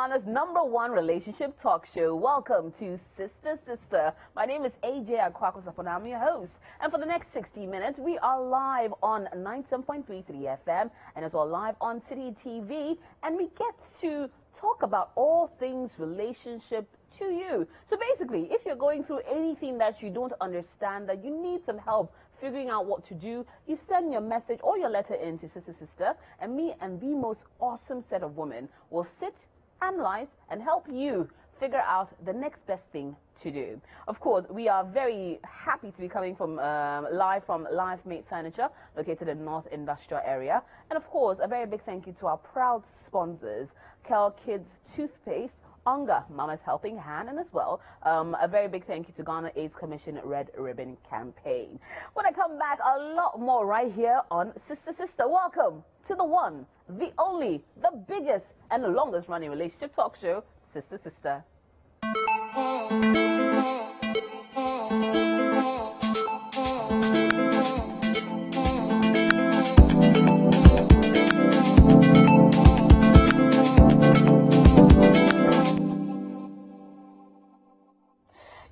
Ghana's #1 relationship talk show. Welcome to Sister Sister. My name is AJ Akwakosapo. I'm your host. And for the next 60 minutes, we are live on 97.3 Citi FM and as well live on Citi TV. And we get to talk about all things relationship to you. So basically, if you're going through anything that you don't understand, that you need some help figuring out what to do, you send your message or your letter in to Sister Sister, and me and the most awesome set of women will sit, analyze, and help you figure out the next best thing to do. Of course, we are very happy to be coming from live from Live Mate Furniture, located in North Industrial Area. And of course, a very big thank you to our proud sponsors, Kel Kids Toothpaste, Onga, Mama's Helping Hand, and as well, a very big thank you to Ghana AIDS Commission Red Ribbon Campaign. When I come back, a lot more right here on Sister Sister. Welcome to the one, the only, the biggest, and the longest running relationship talk show, Sister Sister.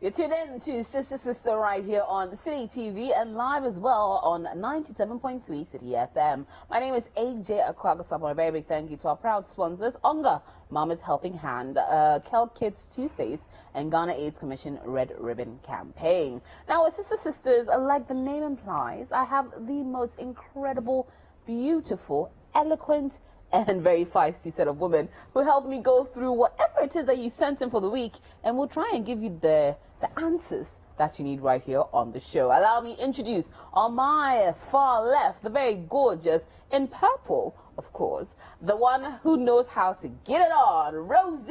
You're tuned in to Sister Sister right here on Citi TV and live as well on 97.3 Citi FM. My name is AJ Akwagosapo. A very big thank you to our proud sponsors, Onga, Mama's Helping Hand, Kel Kids Toothpaste, and Ghana AIDS Commission Red Ribbon Campaign. Now, with Sister Sisters, like the name implies, I have the most incredible, beautiful, eloquent, and very feisty set of women who help me go through whatever it is that you sent in for the week, and we'll try and give you the answers that you need right here on the show. Allow me to introduce on my far left, the very gorgeous, in purple, of course, the one who knows how to get it on, Rosie.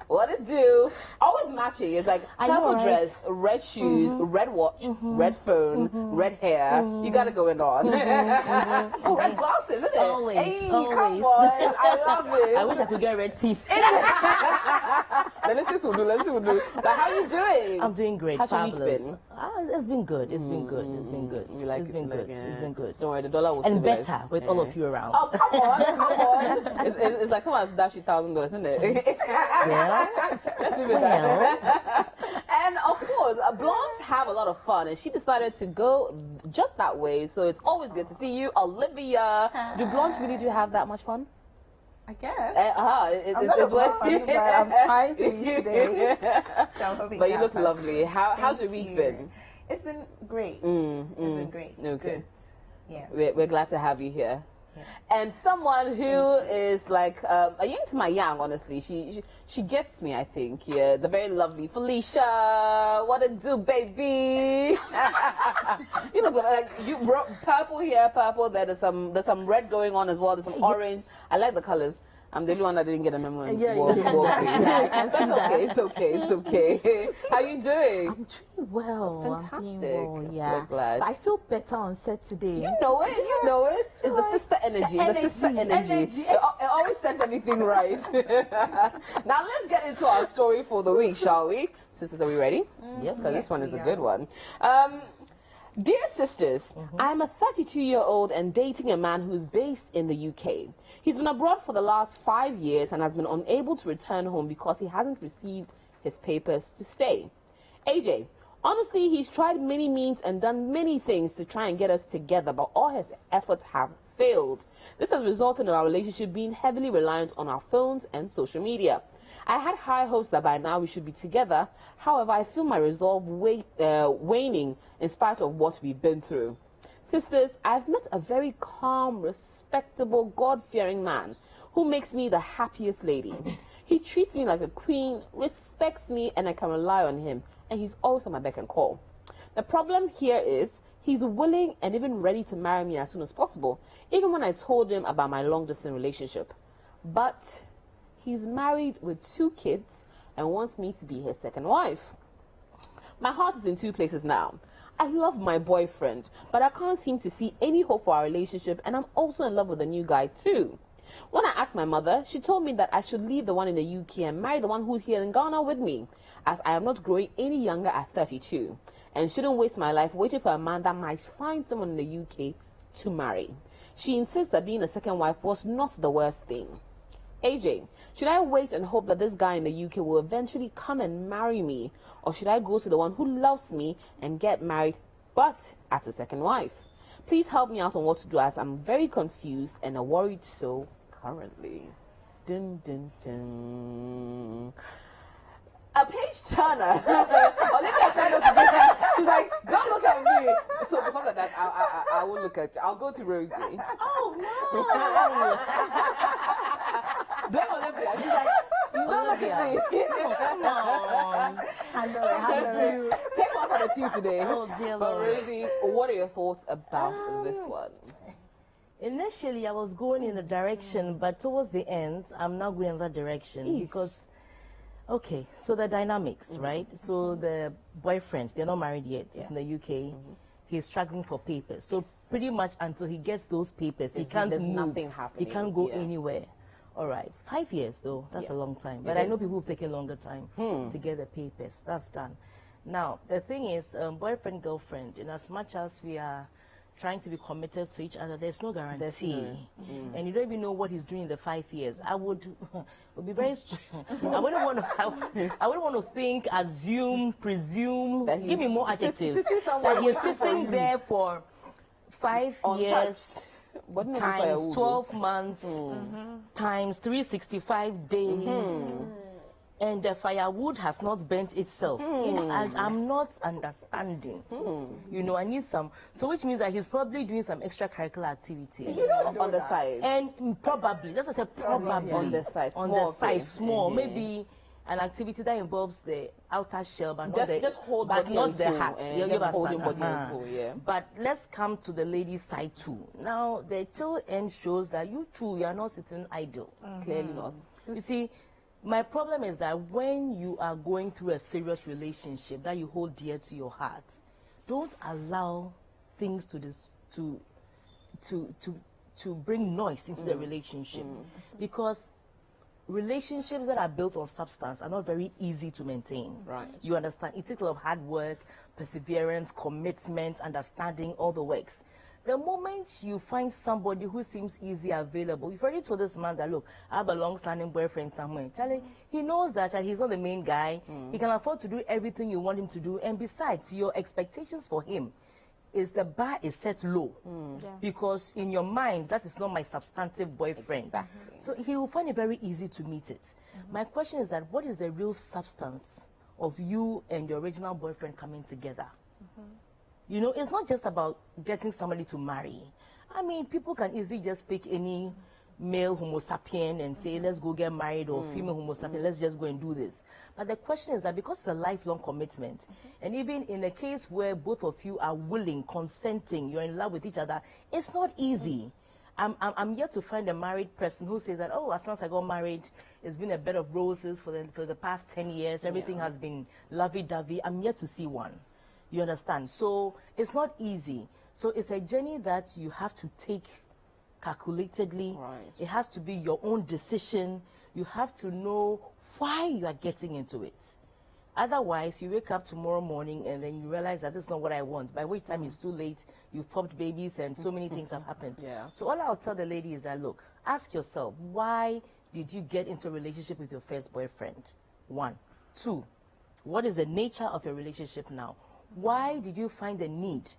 What it do? Always matching. It's like purple dress, red shoes, red watch, red phone, red hair. You got it going on. Oh, red glasses, isn't it? Always, hey, always. Come on. I love it. I wish I could get red teeth. Let's see what we'll do. Like, how are you doing? I'm doing great. How's Fabulous. your week been? It's been good. It's been good. It's been good. You like it's been good. It's been good. Don't worry, the dollar will And stabilize. better with all of you around. Oh, come on. It's like someone's dashed $1,000, isn't it? Yeah. Let's leave it that. And of course, blondes have a lot of fun, and she decided to go just that way. So it's always good to see you, Olivia. Do blondes really do have that much fun? I guess. I'm not a blonde, but I'm trying to be today. So I'm hoping but you look fun. lovely. How's your week you. been? It's been great. It's been great. Okay. Good. Yeah. We're glad to have you here. Yes. And someone who is like a yin to my yang, honestly. She gets me, I think. Yeah, the very lovely Felicia. What it do, baby? You look like you purple here, purple there. There's some red going on as well. There's some orange. I like the colors. I'm the only one that didn't get a memo. It's okay. How you doing? I'm doing well. Fantastic. I'm doing well, yeah. We're glad. But I feel better on set today. You know it. It's the sister energy. The sister energy. It always sets everything right. Now let's get into our story for the week, shall we? Sisters, are we ready? Yep. Because Yes, this one is we a are. good one. Dear sisters, I'm a 32-year-old and dating a man who's based in the UK. He's been abroad for the last 5 years and has been unable to return home because he hasn't received his papers to stay. AJ, honestly, he's tried many means and done many things to try and get us together, but all his efforts have failed. This has resulted in our relationship being heavily reliant on our phones and social media. I had high hopes that by now we should be together. However, I feel my resolve waning in spite of what we've been through. Sisters, I've met a very calm, respectable, God-fearing man who makes me the happiest lady. He treats me like a queen, respects me, and I can rely on him. And he's always on my beck and call. The problem here is he's willing and even ready to marry me as soon as possible, even when I told him about my long-distance relationship. But he's married with 2 kids and wants me to be his second wife. My heart is in 2 places now. I love my boyfriend, but I can't seem to see any hope for our relationship, and I'm also in love with a new guy too. When I asked my mother, she told me that I should leave the one in the UK and marry the one who's here in Ghana with me, as I am not growing any younger at 32, and shouldn't waste my life waiting for a man that might find someone in the UK to marry. She insists that being a second wife was not the worst thing. AJ, should I wait and hope that this guy in the UK will eventually come and marry me? Or should I go to the one who loves me and get married, but as a second wife? Please help me out on what to do, as I'm very confused and a worried soul currently. Dun, dun, dun. A page turner. Olivia tried not to do that. She's like, don't look at me. So because of that, I will look at you. I'll go to Rosie. Oh no! Blame Olivia. She's like, don't look at me. Oh, come on. Handle it. Take one for the team today. Oh dear But Lord. Rosie, what are your thoughts about this one? Initially, I was going in a direction, but towards the end, I'm not going in that direction because, okay, so the dynamics, right? So the boyfriend, they're not married yet. He's in the UK. He's struggling for papers. So pretty much until he gets those papers, he can't there's move. nothing happening. He can't go anywhere. All right, 5 years though, that's a long time. But I know people who've taken longer time to get the papers. That's done. Now, the thing is, boyfriend, girlfriend, in as much as we are trying to be committed to each other, there's no guarantee. And you don't even know what he's doing in the 5 years. I would be very I wouldn't want to think, assume, presume, give me more adjectives. That he's sitting there for 5 years times 12 months times 365 days. And the firewood has not burnt itself. I'm not understanding. You know, I need some. So which means that he's probably doing some extracurricular activity. On the side. And probably, that's what I said, probably. On the side. On Small the side, thing. small. Maybe an activity that involves the outer shell, but Just hold but body not and the soul, heart. and You just understand? holding body and soul, yeah. But let's come to the ladies' side too. Now, the till end shows that you too, you are not sitting idle. Clearly not. You see, my problem is that when you are going through a serious relationship that you hold dear to your heart, don't allow things to bring noise into the relationship, because relationships that are built on substance are not very easy to maintain. Right. You understand? It takes a lot of hard work, perseverance, commitment, understanding, all the works. The moment you find somebody who seems easy available, you've already told this man that, look, I have a long-standing boyfriend somewhere. Charlie, he knows that he's not the main guy. He can afford to do everything you want him to do. And besides, your expectations for him is the bar is set low. Because in your mind, that is not my substantive boyfriend. Exactly. So he will find it very easy to meet it. My question is that what is the real substance of you and your original boyfriend coming together? You know, it's not just about getting somebody to marry. I mean, people can easily just pick any male homo sapien and say, let's go get married, or female homo sapien, let's just go and do this. But the question is that because it's a lifelong commitment, and even in a case where both of you are willing, consenting, you're in love with each other, it's not easy. I'm yet to find a married person who says that, oh, as soon as I got married, it's been a bed of roses for the past 10 years. Everything has been lovey-dovey. I'm yet to see one. You understand? So it's not easy. So it's a journey that you have to take calculatedly. Right. It has to be your own decision. You have to know why you are getting into it. Otherwise, you wake up tomorrow morning and then you realize that this is not what I want. By which time it's too late, you've popped babies and so many things have happened. Yeah. So all I'll tell the lady is that, look, ask yourself, why did you get into a relationship with your first boyfriend? 1. 2, what is the nature of your relationship now? Why did you find the need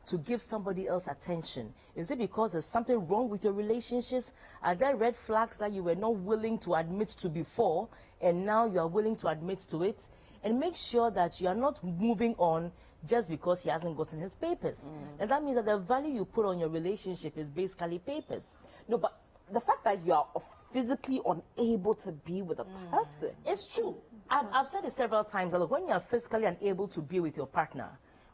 to give somebody else attention? Is it because there's something wrong with your relationships? Are there red flags that you were not willing to admit to before and now you are willing to admit to it? And make sure that you are not moving on just because he hasn't gotten his papers. And that means that the value you put on your relationship is basically papers. No, but the fact that you are physically unable to be with a person. It's true. I've said it several times. Look, when you are physically unable to be with your partner,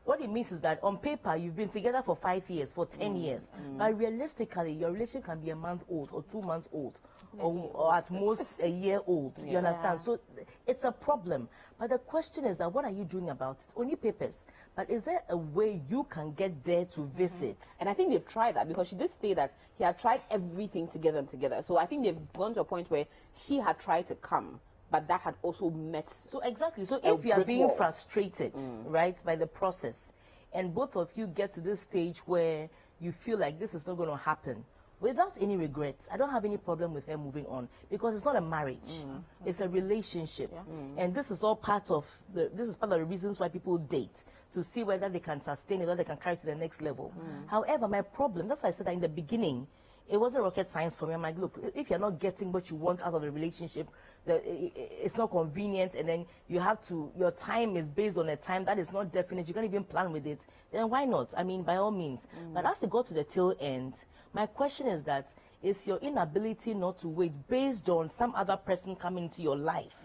what it means is that on paper, you've been together for 5 years, for 10 years. But realistically, your relationship can be a month old or 2 months old or at most a year old. You understand? So it's a problem. But the question is that what are you doing about it? Only papers. But is there a way you can get there to visit? And I think they've tried that, because she did say that he had tried everything to get them together. So I think they've gone to a point where she had tried to come, but that had also met. So exactly. So if you are brick being wall. frustrated, right, by the process, and both of you get to this stage where you feel like this is not going to happen, without any regrets. I don't have any problem with her moving on because it's not a marriage. It's a relationship. And this is all part of the reasons why people date, to see whether they can sustain it, whether they can carry it to the next level. However, my problem, that's why I said that in the beginning, it wasn't rocket science for me. I'm like, look, if you're not getting what you want out of the relationship, it's not convenient, and then you have to, your time is based on a time that is not definite, you can't even plan with it, then why not? I mean, by all means. But as it got to the tail end, my question is that, is your inability not to wait based on some other person coming into your life?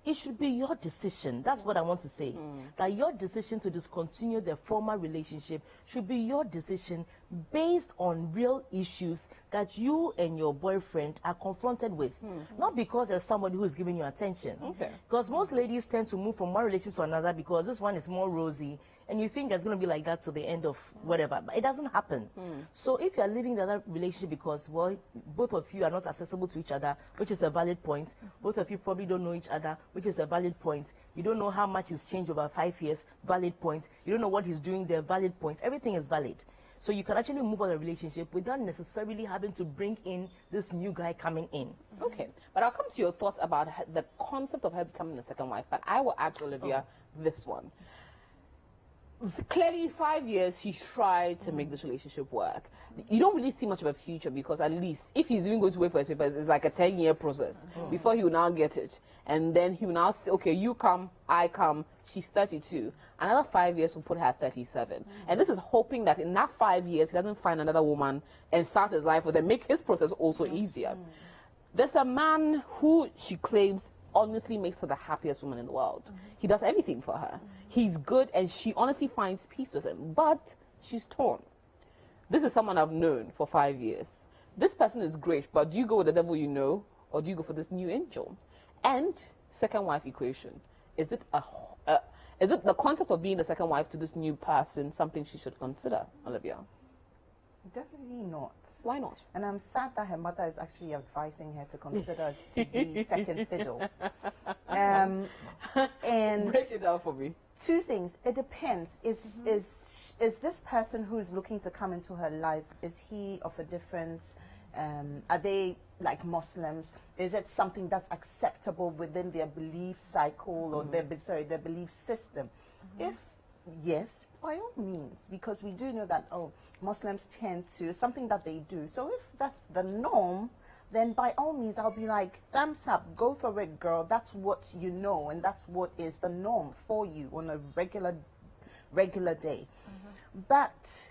It should be your decision. That's what I want to say. That your decision to discontinue the former relationship should be your decision based on real issues that you and your boyfriend are confronted with. Not because there's somebody who is giving you attention. Because most ladies tend to move from one relationship to another because this one is more rosy, and you think it's going to be like that till the end of whatever. But it doesn't happen. So if you're leaving the other relationship because, well, both of you are not accessible to each other, which is a valid point. Both of you probably don't know each other, which is a valid point. You don't know how much he's changed over 5 years, valid point. You don't know what he's doing there, valid point. Everything is valid. So you can actually move on a relationship without necessarily having to bring in this new guy coming in. Okay, but I'll come to your thoughts about the concept of her becoming the second wife. But I will ask Olivia this one. Clearly, 5 years he tried to make this relationship work. You don't really see much of a future because at least if he's even going to wait for his papers, it's like a 10-year process before he will now get it. And then he will now say, okay, you come, I come, she's 32. Another 5 years will put her at 37. And this is hoping that in that 5 years he doesn't find another woman and start his life with her, make his process also easier. There's a man who she claims honestly makes her the happiest woman in the world. He does everything for her. He's good, and she honestly finds peace with him. But she's torn. This is someone I've known for 5 years. This person is great, but do you go with the devil you know, or do you go for this new angel? And second wife equation. Is it the concept of being the second wife to this new person something she should consider, Olivia? Definitely not. Why not? And I'm sad that her mother is actually advising her to consider us to be second fiddle. And break it down for me. Two things. It depends. Is this person who is looking to come into her life, is he of a different, are they like Muslims? Is it something that's acceptable within their belief cycle or their belief system? If yes, by all means, because we do know that, Muslims tend to, something that they do. So if that's the norm, then by all means, I'll be like, thumbs up, go for it, girl. That's what you know, and that's what is the norm for you on a regular day. But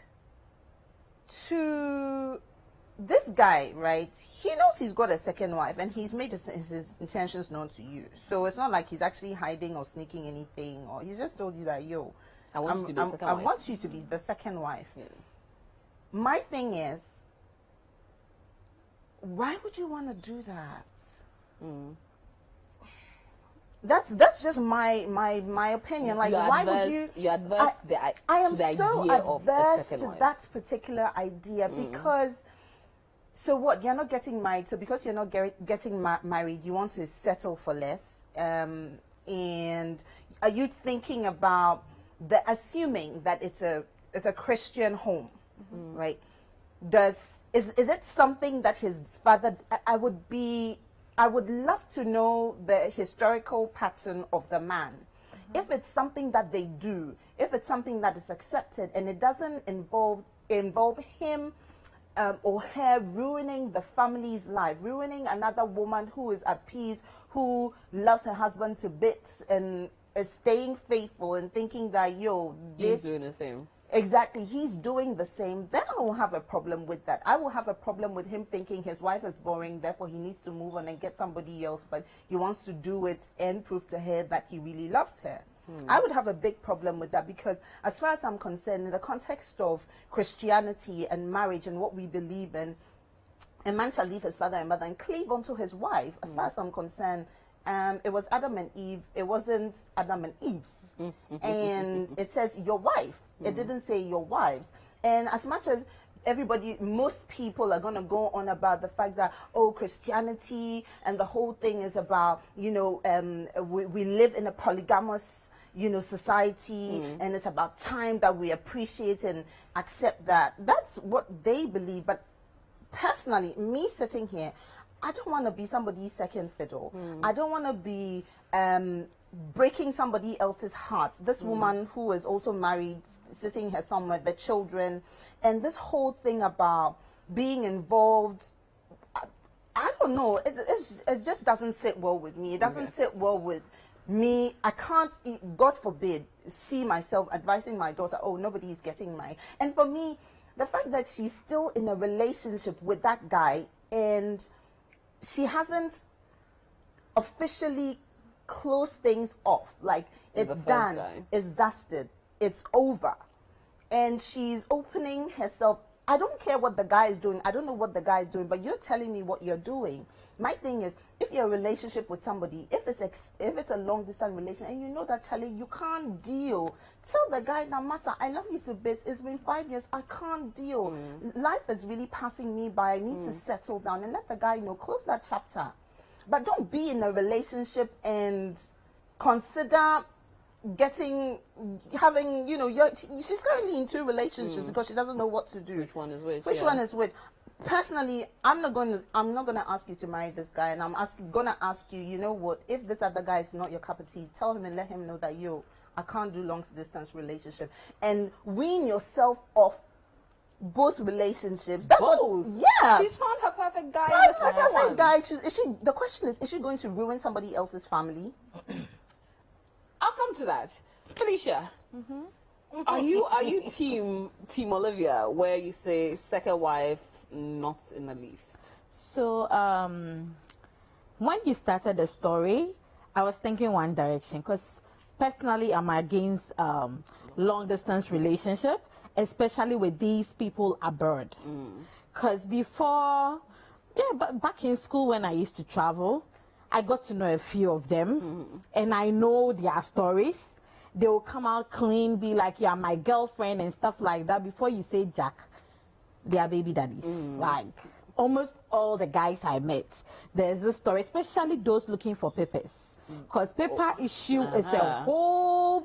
to this guy, right, he knows he's got a second wife, and he's made his intentions known to you. So it's not like he's actually hiding or sneaking anything, or he's just told you that, yo, I want you to be the second wife. Yeah. My thing is, why would you want to do that? That's just my opinion. Like, why would you? You're adverse I am to the so idea of adverse the second to wife. that particular idea because. So what? You're not getting married. So because you're not getting married, you want to settle for less. And are you thinking about assuming that it's a Christian home, right? Is it something that his father? I would love to know the historical pattern of the man. If it's something that they do, if it's something that is accepted, and it doesn't involve him or her ruining the family's life, ruining another woman who is at peace, who loves her husband to bits and is staying faithful and thinking that, he's doing the same. Exactly, he's doing the same, then I will have a problem with that. I will have a problem with him thinking his wife is boring, therefore he needs to move on and get somebody else, but he wants to do it and prove to her that he really loves her. I would have a big problem with that because as far as I'm concerned, in the context of Christianity and marriage and what we believe in, a man shall leave his father and mother and cleave unto his wife. As far as I'm concerned, it was Adam and Eve. It wasn't Adam and Eve's. And it says your wife. It didn't say your wives. And as much as most people are going to go on about the fact that, Christianity and the whole thing is about, we live in a polygamous, society, and it's about time that we appreciate and accept that. That's what they believe. But personally, me sitting here, I don't want to be somebody's second fiddle. I don't want to be breaking somebody else's heart. This woman who is also married, sitting here somewhere, the children, and this whole thing about being involved, I don't know. It just doesn't sit well with me. It doesn't sit well with me. I can't, God forbid, see myself advising my daughter, oh, nobody is getting married. And for me, the fact that she's still in a relationship with that guy and she hasn't officially closed things off, like it's done, it's dusted, it's over, and she's opening herself. I don't care what the guy is doing. I don't know what the guy is doing, but you're telling me what you're doing. My thing is, if you're in a relationship with somebody, if it's a long distance relation, and you know that, Charlie, you can't deal, tell the guy, no matter, I love you to bits. It's been 5 years. I can't deal. Life is really passing me by. I need to settle down, and let the guy know. Close that chapter. But don't be in a relationship and consider having, you know, she's currently in 2 relationships because she doesn't know what to do. Which one is which? Which one is which? Personally, I'm not gonna ask you to marry this guy, and I'm gonna ask you, you know what, if this other guy is not your cup of tea, tell him and let him know that I can't do long distance relationship, and wean yourself off both relationships. That's Both? what. She's found her perfect guy. Perfect guy. The question is she going to ruin somebody else's family? I'll come to that. Felicia, are you team Olivia, where you say second wife not in the least? So when you started the story, I was thinking one direction, because personally I'm against long distance relationship, especially with these people abroad. Because but back in school when I used to travel, I got to know a few of them, and I know their stories. They will come out clean, be like, yeah, my girlfriend and stuff like that. Before you say Jack, they are baby daddies. Like almost all the guys I met, there's a story, especially those looking for papers. Because paper issue is a whole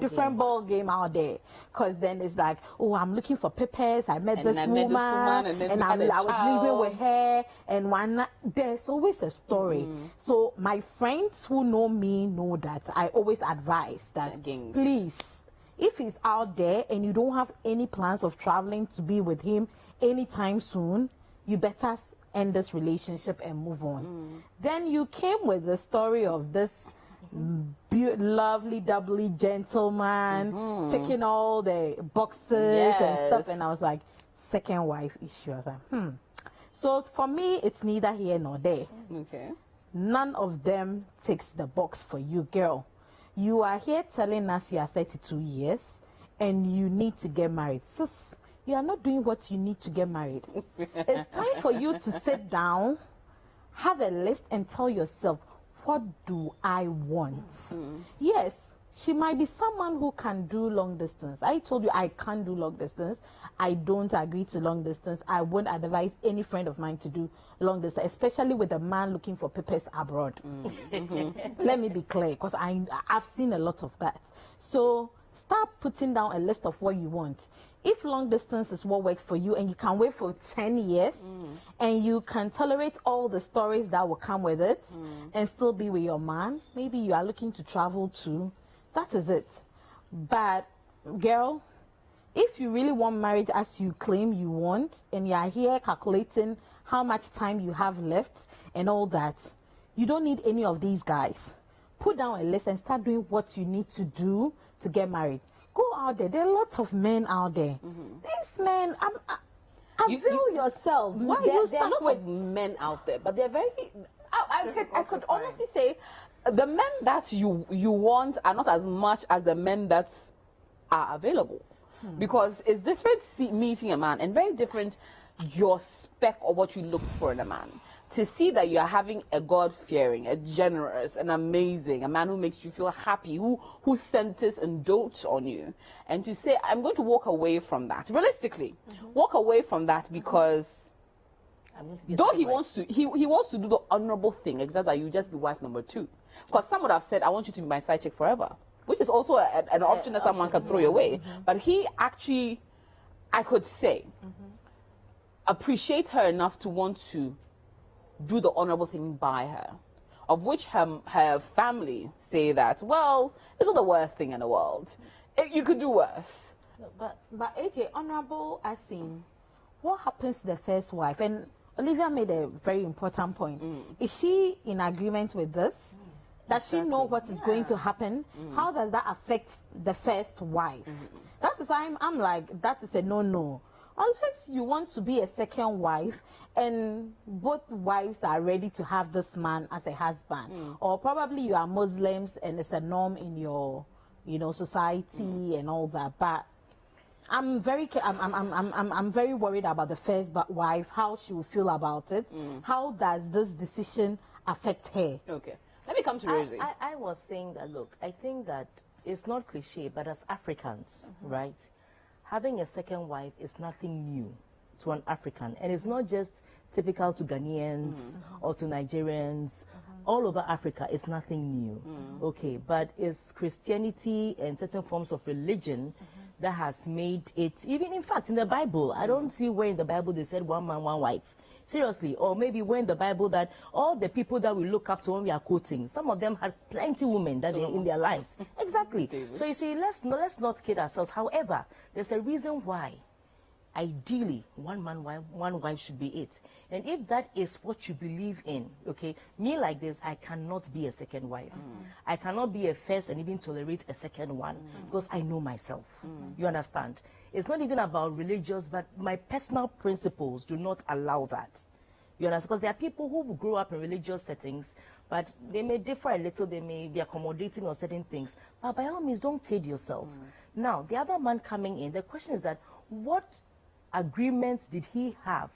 different ball game out there. Because then it's like, oh, I'm looking for papers. I met this woman, and I was living with her. And there's always a story. So my friends who know me know that I always advise that, please, if he's out there and you don't have any plans of traveling to be with him anytime soon, you better end this relationship and move on. Then you came with the story of this lovely, doubly gentleman taking all the boxes and stuff, and I was like, second wife issue. I was like, So for me, it's neither here nor there. Okay. None of them ticks the box for you, girl. You are here telling us you are 32 years and you need to get married. Sis, you are not doing what you need to get married. It's time for you to sit down, have a list, and tell yourself, what do I want? Yes, she might be someone who can do long distance. I told you I can't do long distance. I don't agree to long distance. I won't advise any friend of mine to do long distance, especially with a man looking for papers abroad. Let me be clear, because I've seen a lot of that. So start putting down a list of what you want. If long distance is what works for you and you can wait for 10 years and you can tolerate all the stories that will come with it and still be with your man, maybe you are looking to travel too, that is it. But girl, if you really want marriage as you claim you want and you are here calculating how much time you have left and all that, you don't need any of these guys. Put down a list and start doing what you need to do to get married. Go out there. There are lots of men out there. These men, avail yourself. Why are you stuck lots of men out there, but they're very. I could honestly say, the men that you want are not as much as the men that are available, because it's different meeting a man and very different your spec or what you look for in a man. To see that you are having a God-fearing, a generous, an amazing, a man who makes you feel happy, who centers and dotes on you, and to say, I'm going to walk away from that. Realistically, walk away from that, because though he wants to do the honorable thing, except that you just be wife number 2. Because some would have said, I want you to be my side chick forever, which is also an option that someone can throw away. But he actually, I could say, appreciate her enough to want to do the honorable thing by her, of which her family say that, well, it's not the worst thing in the world. You could do worse. But AJ, honorable as in, what happens to the first wife? And Olivia made a very important point. Is she in agreement with this? Does she know what is going to happen? How does that affect the first wife? That is why I'm like, that is a no-no. Unless you want to be a second wife and both wives are ready to have this man as a husband, or probably you are Muslims and it's a norm in your, society and all that. But I'm very worried about the first wife, how she will feel about it. How does this decision affect her? Okay, let me come to Rosie. I was saying that, look, I think that it's not cliche, but as Africans, right, having a second wife is nothing new to an African. And it's not just typical to Ghanaians or to Nigerians. All over Africa, it's nothing new. Okay, but it's Christianity and certain forms of religion that has made it, even in fact, in the Bible, I don't see where in the Bible they said one man, one wife. Seriously, or maybe when in the Bible that all the people that we look up to when we are quoting, some of them had plenty women that they in their lives. Exactly. So you see, let's not kid ourselves. However, there's a reason why. Ideally, one man, one wife should be it. And if that is what you believe in, okay, me like this, I cannot be a second wife. I cannot be a first and even tolerate a second one because I know myself. You understand? It's not even about religious, but my personal principles do not allow that. You understand? Because there are people who grow up in religious settings, but they may differ a little, they may be accommodating on certain things. But by all means, don't kid yourself. Now, the other man coming in, the question is that what agreements did he have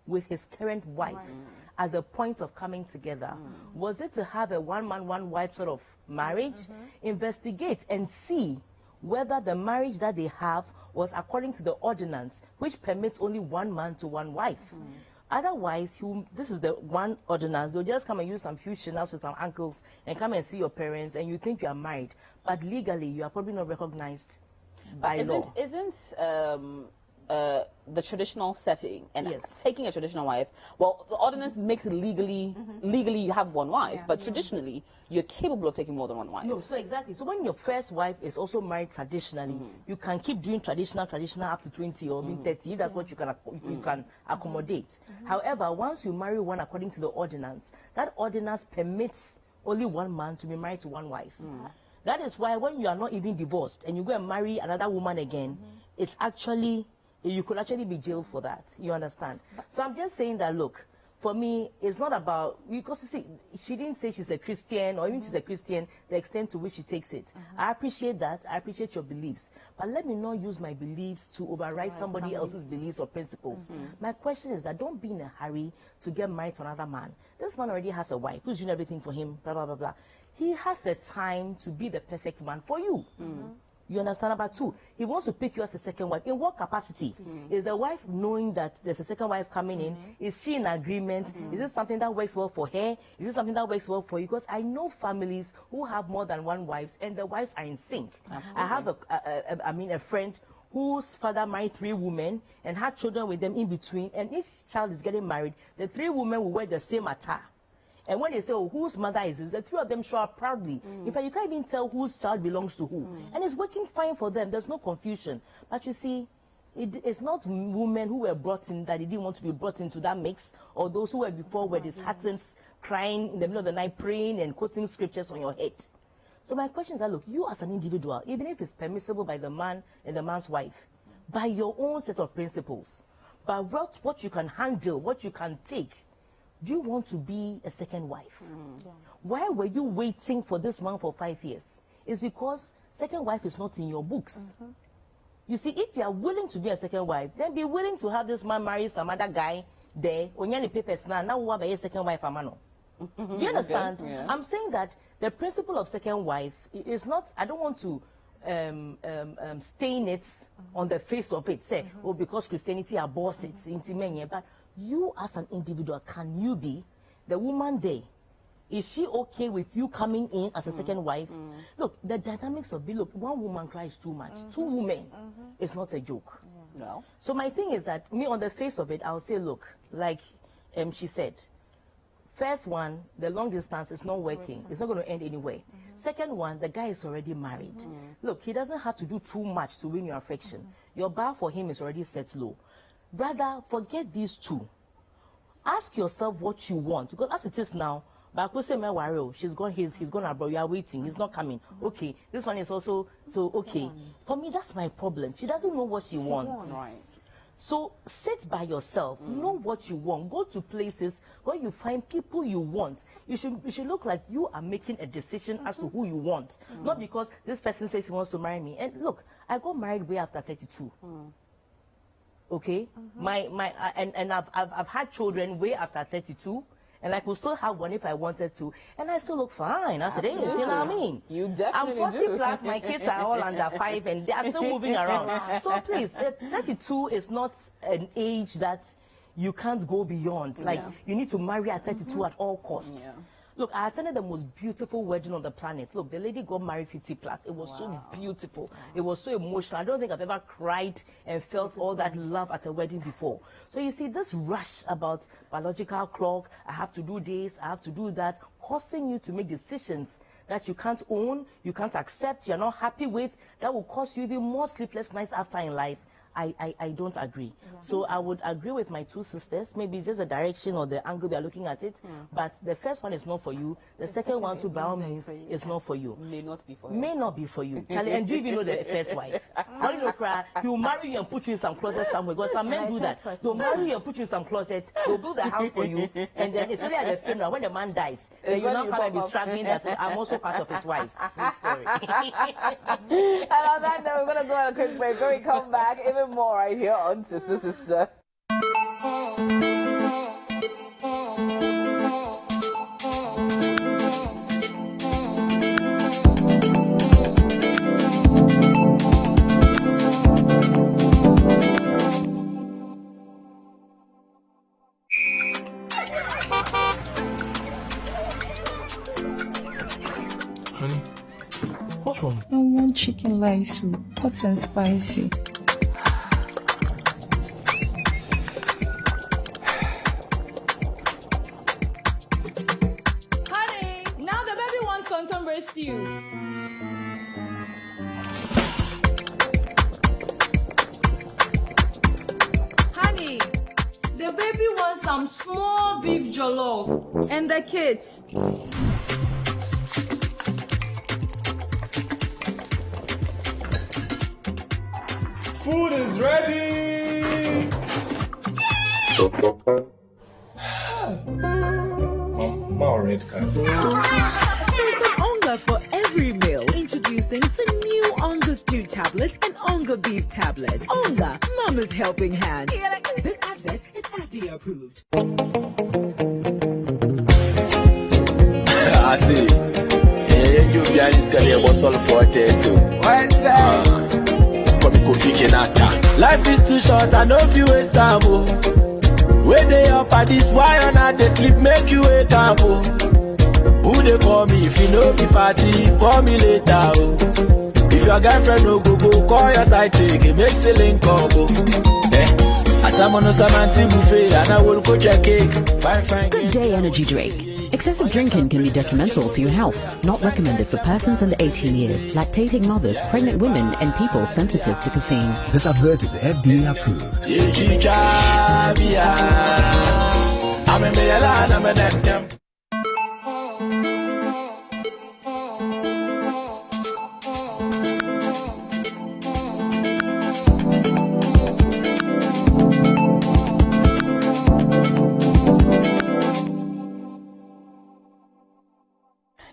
with his current wife at the point of coming together? Was it to have a one man, one wife sort of marriage? Investigate and see whether the marriage that they have was according to the ordinance, which permits only one man to one wife. Otherwise, this is the one ordinance. They'll just come and use some few chin-ups with some ankles and come and see your parents, and you think you are married. But legally, you are probably not recognized by law. Isn't the traditional setting and Yes. taking a traditional wife, well, the ordinance makes it legally you have one wife, but traditionally you're capable of taking more than one wife. No, so exactly. So when your first wife is also married traditionally, you can keep doing traditional up to 20 or even 30. That's what you can accommodate. However, once you marry one according to the ordinance, that ordinance permits only one man to be married to one wife. That is why when you are not even divorced and you go and marry another woman again, it's actually, you could actually be jailed for that. You understand? So I'm just saying that, look, for me, it's not about, because you see, she didn't say she's a Christian, or even she's a Christian, the extent to which she takes it. I appreciate that. I appreciate your beliefs. But let me not use my beliefs to override somebody else's beliefs or principles. My question is that don't be in a hurry to get married to another man. This man already has a wife who's doing everything for him, blah, blah, blah, blah. He has the time to be the perfect man for you. You understand? About two, he wants to pick you as a second wife. In what capacity? Is the wife knowing that there's a second wife coming in? Is she in agreement? Is this something that works well for her? Is this something that works well for you? Because I know families who have more than one wives and the wives are in sync. I have a friend whose father married 3 women and had children with them in between, and each child is getting married. The 3 women will wear the same attire. And when they say, oh, whose mother is this, the 3 of them show up proudly. In fact, you can't even tell whose child belongs to who. And it's working fine for them. There's no confusion. But you see, it's not women who were brought in that they didn't want to be brought into that mix, or those who were before were disheartened, crying in the middle of the night, praying and quoting scriptures on your head. So my question is that, look, you as an individual, even if it's permissible by the man and the man's wife, by your own set of principles, by what you can handle, what you can take, do you want to be a second wife? Why were you waiting for this man for 5 years? It's because second wife is not in your books. You see, if you are willing to be a second wife, then be willing to have this man marry some other guy there. Onyani papers now what about a second wife amano? Do you understand? Okay, yeah. I'm saying that the principle of second wife is not, I don't want to stain it on the face of it, say, oh, because Christianity abhors it, intimate, but you as an individual, can you be the woman there? Is she okay with you coming in as a second wife? Look, the dynamics of look, one woman cries too much. 2 women is not a joke. No. So my thing is that me on the face of it, I'll say, look, like she said, first one, the long distance is not working. It's not going to end anyway. Second one, the guy is already married. Look, he doesn't have to do too much to win your affection. Your bar for him is already set low. Rather, forget these two. Ask yourself what you want, because as it is now, she's gone, he's gone abroad, you are waiting, he's not coming. Okay, this one is also, so okay. For me, that's my problem. She doesn't know what she wants. Right. So sit by yourself, know what you want, go to places where you find people you want. You should look like you are making a decision as to who you want, not because this person says he wants to marry me. And look, I got married way after 32. Okay, and I've had children way after 32. And I could still have one if I wanted to, and I still look fine as it is. You know what I mean? You definitely I'm 40 do. plus. My kids are all under 5, and they are still moving around. So please, 32 is not an age that you can't go beyond. Like you need to marry at 32 at all costs. Yeah. Look, I attended the most beautiful wedding on the planet. Look, the lady got married 50 plus. It was so beautiful. It was so emotional. I don't think I've ever cried and felt all that love at a wedding before. So you see, this rush about biological clock, I have to do this, I have to do that, causing you to make decisions that you can't own, you can't accept, you're not happy with, that will cause you even more sleepless nights after in life. I don't agree. So I would agree with my two sisters. Maybe it's just the direction or the angle we are looking at it. But the first one is not for you. The second one, too, by all means, is not for you. May not be for you. May not be for you. Charlie, and do you even know the first wife? For you know, cry, he'll marry you and put you in some closet somewhere. Because some men do that. They'll marry you and put you in some closet. They'll build a house for you. And then it's really at the funeral, when the man dies, then you now come and be struggling that I'm also part of his wife's story. And on that note, we're going to go on a quick break. When we come back, even more right here on Sister Sister. Honey, what's wrong? I want chicken rice soup, hot and spicy. Honey, now the baby wants contemporary stew. Honey, the baby wants some small beef jollof. And the kids. Food is ready! More red card. There's an Onga for every meal. Introducing the new Onga Stew Tablet and Onga Beef Tablet. Onga, Mama's helping hand. This advert is FDA approved. I see. Yeah, you guys can hear what's all for it too. What's that? Life is too short, I know if you waste time. When they up at this wire and they sleep, make you wake up. Who they call me if you know the party, call me later. If your girlfriend no go, call your side chick, it makes a link up. As I'm on a Samanti buffet and I will cook your cake. Fine. Good day energy drink. Excessive drinking can be detrimental to your health. Not recommended for persons under 18 years, lactating mothers, pregnant women, and people sensitive to caffeine. This advert is FDA approved.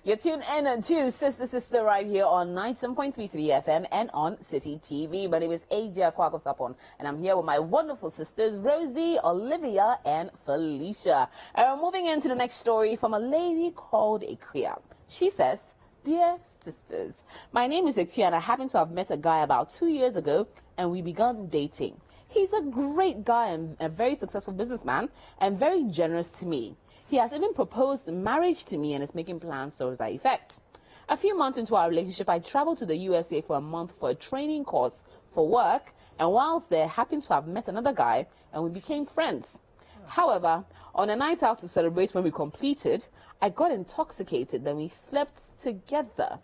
You tune in to Sister Sister right here on 97.3 Citi FM and on Citi TV. My name is Aja Kwakosapon, and I'm here with my wonderful sisters, Rosie, Olivia, and Felicia. And we're moving into the next story from a lady called Akuya. She says, "Dear sisters, my name is Akuya, and I happen to have met a guy about 2 years ago, and we began dating. He's a great guy and a very successful businessman, and very generous to me. He has even proposed marriage to me and is making plans towards that effect. A few months into our relationship, I traveled to the USA for a month for a training course for work, and whilst there, happened to have met another guy, and we became friends. However, on a night out to celebrate when we completed, I got intoxicated, then we slept together.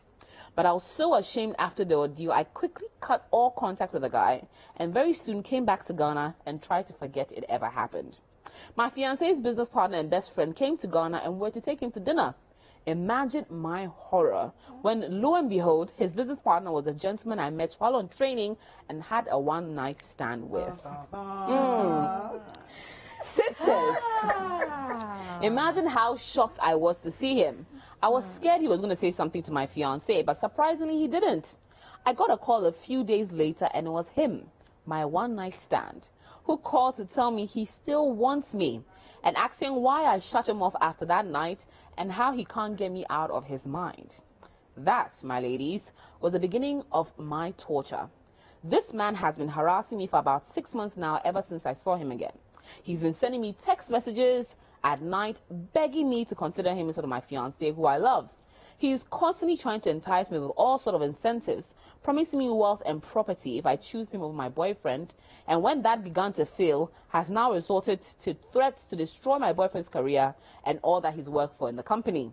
But I was so ashamed after the ordeal, I quickly cut all contact with the guy, and very soon came back to Ghana and tried to forget it ever happened. My fiancé's business partner and best friend came to Ghana and were to take him to dinner. Imagine my horror when, lo and behold, his business partner was a gentleman I met while on training and had a one-night stand with. Sisters, imagine how shocked I was to see him. I was scared he was going to say something to my fiancé, but surprisingly he didn't. I got a call a few days later and it was him, my one-night stand, who called to tell me he still wants me and asking why I shut him off after that night and how he can't get me out of his mind. That, my ladies, was the beginning of my torture. This man has been harassing me for about 6 months now, ever since I saw him again. He's been sending me text messages at night, begging me to consider him instead of my fiancé, who I love. He's constantly trying to entice me with all sort of incentives, promising me wealth and property if I choose him over my boyfriend, and when that began to fail, has now resorted to threats to destroy my boyfriend's career and all that he's worked for in the company.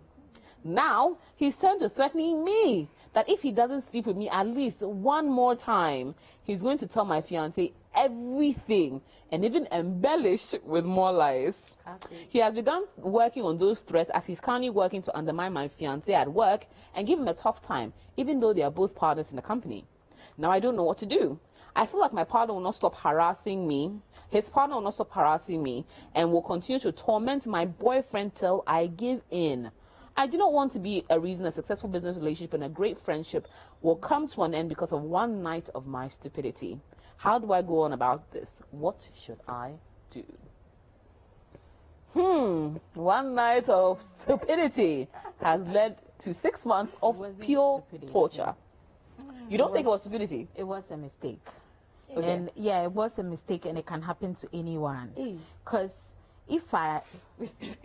Now, he's turned to threatening me that if he doesn't sleep with me at least one more time, he's going to tell my fiancé everything and even embellish with more lies. He has begun working on those threats as he's currently working to undermine my fiancé at work and give him a tough time, even though they are both partners in the company. Now I don't know what to do. I feel like my partner will not stop harassing me. His partner will not stop harassing me and will continue to torment my boyfriend till I give in. I do not want to be a reason a successful business relationship and a great friendship will come to an end because of one night of my stupidity. How do I go on about this? What should I do? One night of stupidity has led to 6 months of pure torture. You don't think it was stupidity? It was a mistake. Okay. And yeah, it was a mistake and it can happen to anyone. Because if I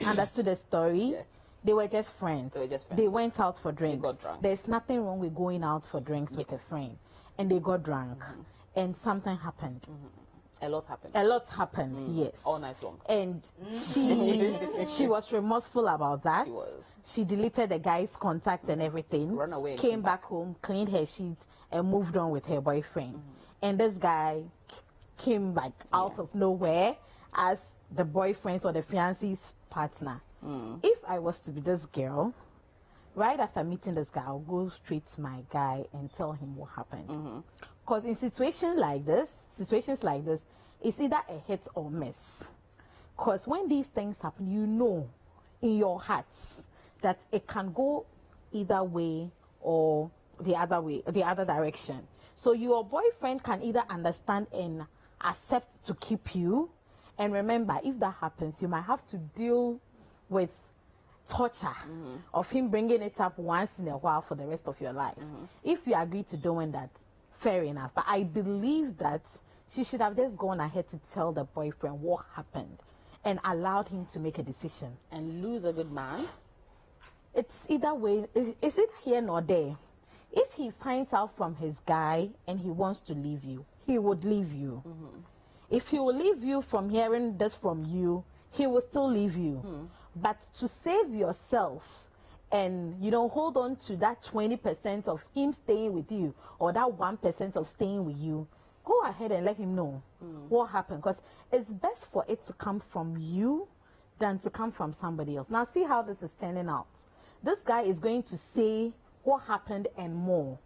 understood the story, they were just friends. They went out for drinks. got drunk. There's nothing wrong with going out for drinks with a friend. And they got drunk. And something happened. A lot happened. A lot happened, yes. All night long. And she was remorseful about that. She was. She deleted the guy's contact and everything. Run away. Came back home, cleaned her sheets, and moved on with her boyfriend. And this guy came like out of nowhere as the boyfriend's or the fiancé's partner. If I was to be this girl, right after meeting this guy, I'll go straight to my guy and tell him what happened. Because in situations like this, it's either a hit or miss. Because when these things happen, you know in your hearts that it can go either way or the other direction. So your boyfriend can either understand and accept to keep you. And remember, if that happens, you might have to deal with torture of him bringing it up once in a while for the rest of your life. If you agree to doing that, fair enough. But I believe that she should have just gone ahead to tell the boyfriend what happened and allowed him to make a decision. And lose a good man? It's either way. Is it here nor there? If he finds out from his guy and he wants to leave you, he would leave you. If he will leave you from hearing this from you, he will still leave you. But to save yourself and, hold on to that 20% of him staying with you or that 1% of staying with you, go ahead and let him know what happened. Because it's best for it to come from you than to come from somebody else. Now, see how this is turning out. This guy is going to say what happened and more.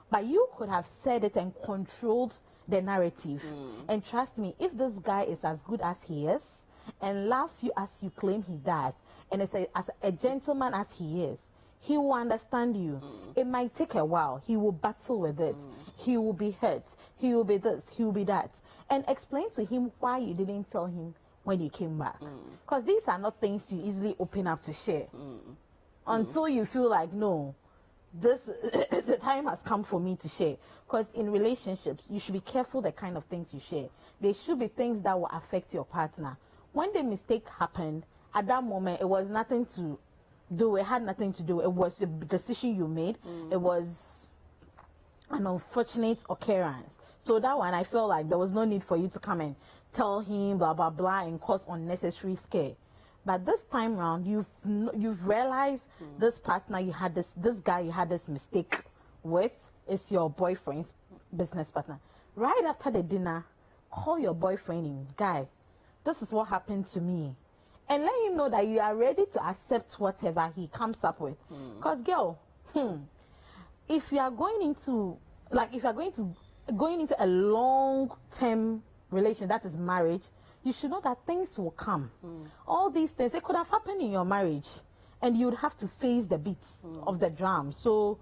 But you could have said it and controlled the narrative. And trust me, if this guy is as good as he is and loves you as you claim he does, and as a gentleman as he is, he will understand you. It might take a while. He will battle with it. He will be hurt. He will be this. He will be that. And explain to him why you didn't tell him when you came back. Because these are not things you easily open up to share. Until you feel like, no, the time has come for me to share. Because in relationships, you should be careful the kind of things you share. They should be things that will affect your partner. When the mistake happened, at that moment, it was nothing to do. It had nothing to do. It was the decision you made. It was an unfortunate occurrence. So that one, I feel like there was no need for you to come and tell him blah blah blah and cause unnecessary scare. But this time round, you've realized this partner you had this guy you had this mistake with is your boyfriend's business partner. Right after the dinner, call your boyfriend in, guy, this is what happened to me, and let him know that you are ready to accept whatever he comes up with. Because girl, if you are going into a long-term relation, that is marriage, you should know that things will come. All these things, it could have happened in your marriage, and you would have to face the beats of the drum. So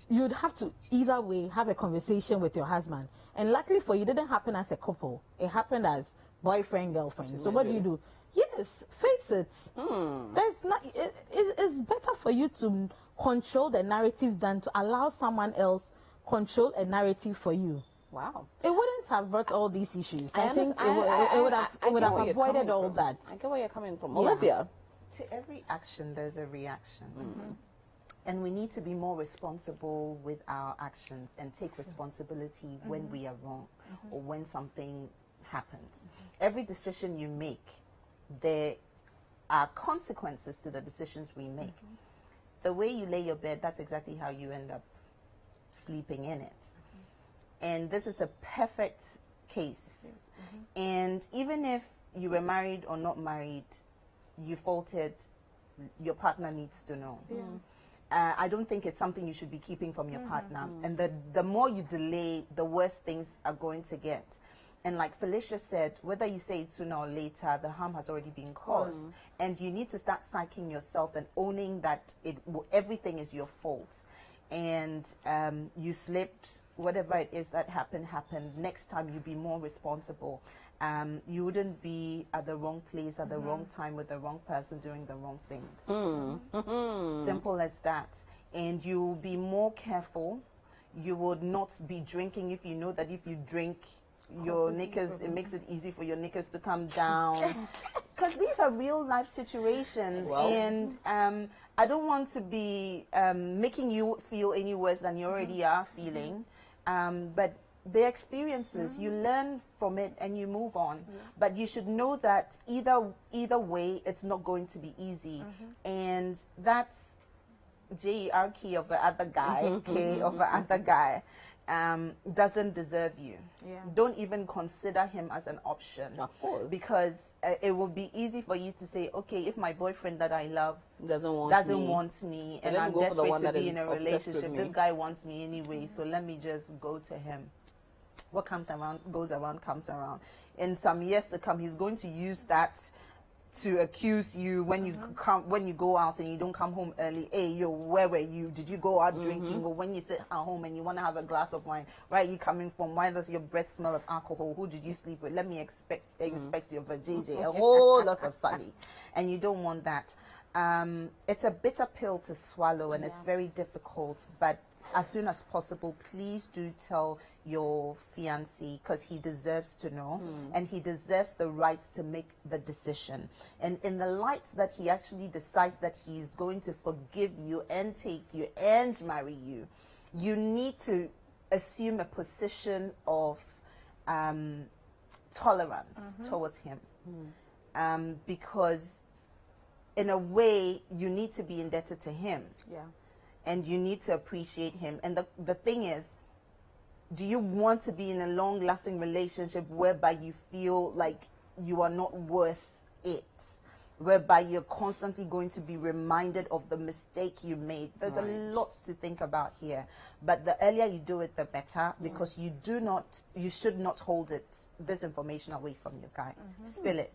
you'd have to either way have a conversation with your husband. And luckily for you, it didn't happen as a couple. It happened as boyfriend, girlfriend. So what do? Yes, face it. There's not. It's better for you to control the narrative than to allow someone else control a narrative for you. Wow. It wouldn't have brought all these issues. I think it would have avoided all that. I get where you're coming from. Olivia. To every action, there's a reaction. And we need to be more responsible with our actions and take responsibility when we are wrong or when something happens. Every decision you make, there are consequences to the decisions we make. The way you lay your bed, that's exactly how you end up sleeping in it. And this is a perfect case. And even if you were married or not married, you faulted, your partner needs to know. I don't think it's something you should be keeping from your partner. And the more you delay, the worse things are going to get. And like Felicia said, whether you say it sooner or later, the harm has already been caused. And you need to start psyching yourself and owning that everything is your fault. And you slipped, whatever it is that happened. Next time you be more responsible. You wouldn't be at the wrong place at the wrong time with the wrong person doing the wrong things. Simple as that. And you'll be more careful. You would not be drinking if you know that if you drink your knickers, it makes it easy for your knickers to come down. Because these are real life situations. And I don't want to be making you feel any worse than you already are feeling. But the experiences, you learn from it and you move on. But you should know that either way, it's not going to be easy. And that's J-E-R key of the other guy, K of the other guy, doesn't deserve you. Don't even consider him as an option. Of course. Because it will be easy for you to say, okay, if my boyfriend that I love doesn't want me and I'm desperate to be in a relationship, this guy wants me anyway, so let me just go to him. What comes around goes around, comes around. In some years to come, he's going to use that to accuse you when you when you go out and you don't come home early. Hey, yo, where were you? Did you go out drinking? Or when you sit at home and you want to have a glass of wine, where are you coming from? Why does your breath smell of alcohol? Who did you sleep with? Let me expect you for JJ. A whole lot of Sunny, and you don't want that. It's a bitter pill to swallow, and it's very difficult. But as soon as possible, please do tell your fiancé, because he deserves to know, and he deserves the right to make the decision. And in the light that he actually decides that he's going to forgive you and take you and marry you, you need to assume a position of tolerance towards him. Because in a way, you need to be indebted to him. And you need to appreciate him. And the thing is, do you want to be in a long-lasting relationship whereby you feel like you are not worth it? Whereby you're constantly going to be reminded of the mistake you made? There's a lot to think about here. But the earlier you do it, the better, because you should not hold this information away from your guy. Spill it.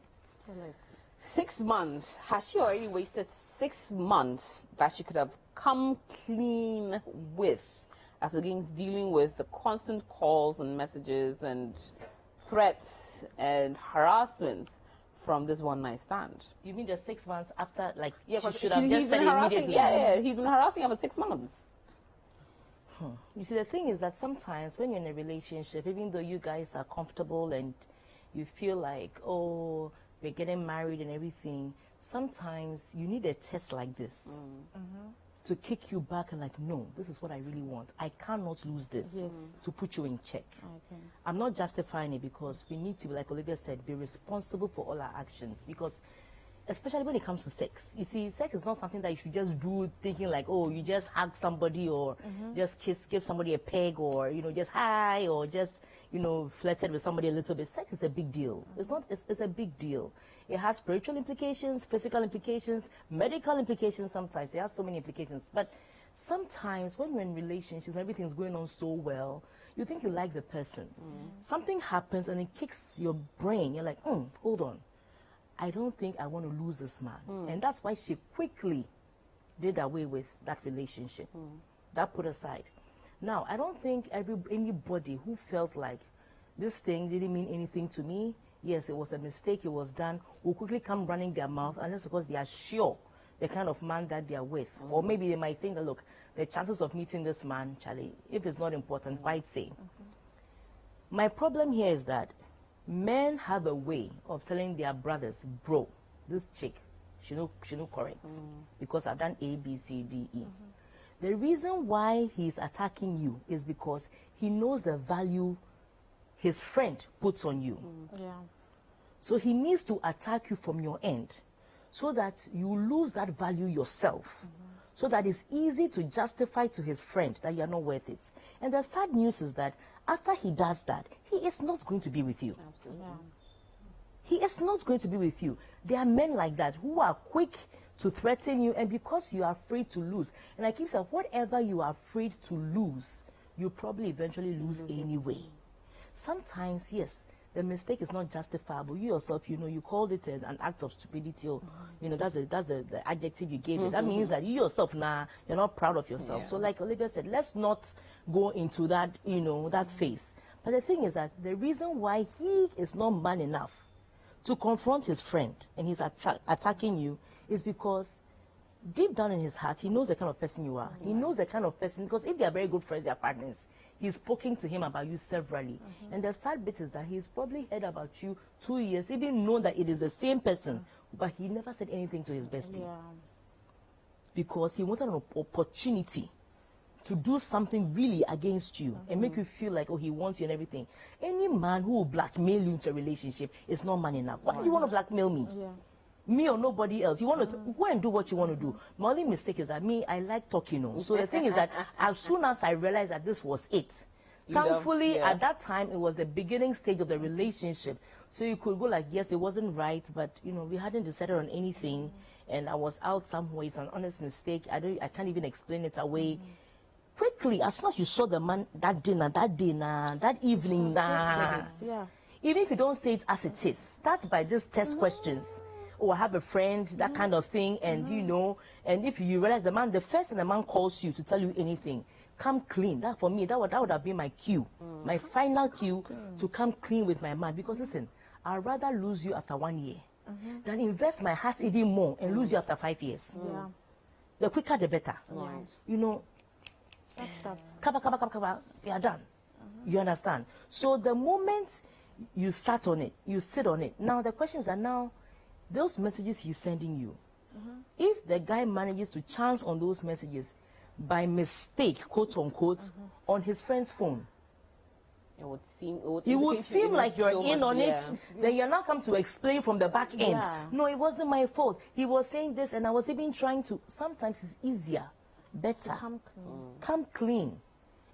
6 months. Has she already wasted 6 months that she could have come clean with, as against dealing with the constant calls and messages and threats and harassment from this one night stand? You mean the 6 months after, like, she should have just said immediately? He's been harassing her for 6 months. You see, the thing is that sometimes when you're in a relationship, even though you guys are comfortable and you feel like, oh, we're getting married and everything, sometimes you need a test like this. to kick you back and like, no, this is what I really want. I cannot lose this to put you in check. Okay. I'm not justifying it because we need to, like Olivia said, be responsible for all our actions, because especially when it comes to sex. You see, sex is not something that you should just do thinking like, oh, you just hug somebody or just give somebody a peg or, just hi or just, flirted with somebody a little bit. Sex is a big deal. It's a big deal. It has spiritual implications, physical implications, medical implications sometimes. It has so many implications. But sometimes when you're in relationships, everything's going on so well, you think you like the person. Something happens and it kicks your brain. You're like, hold on. I don't think I want to lose this man. And that's why she quickly did away with that relationship. That put aside. Now, I don't think anybody who felt like this thing didn't mean anything to me, yes, it was a mistake, it was done, will quickly come running their mouth unless because they are sure the kind of man that they are with. Or maybe they might think that, look, the chances of meeting this man, Charlie, if it's not important, quite say. My problem here is that men have a way of telling their brothers, bro, this chick, she no correct because I've done A, B, C, D, E. The reason why he's attacking you is because he knows the value his friend puts on you. So he needs to attack you from your end so that you lose that value yourself. So that it's easy to justify to his friend that you're not worth it. And the sad news is that after he does that, he is not going to be with you. He is not going to be with you. There are men like that who are quick to threaten you, and because you are afraid to lose. And I keep saying, whatever you are afraid to lose, you probably eventually lose anyway. Sometimes, yes, the mistake is not justifiable. You yourself, you called it an act of stupidity, or, that's the adjective you gave it. That means that you yourself, you're not proud of yourself. So like Olivia said, let's not go into that, that phase. But the thing is that the reason why he is not man enough to confront his friend and he's attacking you is because deep down in his heart, he knows the kind of person you are. He knows the kind of person, because if they are very good friends, they are partners, he's spoken to him about you severally. And the sad bit is that he's probably heard about you 2 years, even known that it is the same person, but he never said anything to his bestie. Because he wanted an opportunity to do something really against you and make you feel like, oh, he wants you and everything. Any man who will blackmail you into a relationship is not man enough. Why do you want to blackmail me? Me or nobody else. You want to go and do what you want to do. My only mistake is that I like talking. So the thing is that as soon as I realized that this was it, thankfully at that time it was the beginning stage of the relationship. So you could go like, yes, it wasn't right, but we hadn't decided on anything, and I was out somewhere. It's an honest mistake. I can't even explain it away. Quickly, as soon as you saw the man that dinner, that evening, even if you don't say it as it is, start by these test questions. Oh, I have a friend, that kind of thing, and and if you realize the first thing the man calls you to tell you anything, come clean. That for me, that would have been my cue, my final cue to come clean with my man. Because listen, I'd rather lose you after 1 year than invest my heart even more and lose you after 5 years. The quicker the better. Kaba, we are done. You understand? So the moment you sat on it, you sit on it. Now the question is that now, those messages he's sending you, if the guy manages to chance on those messages by mistake, quote unquote, on his friend's phone, it would seem like you're in on it. Then you're not come to explain from the back end. No, it wasn't my fault. He was saying this, and I was even trying to. Sometimes it's easier, better. Come clean,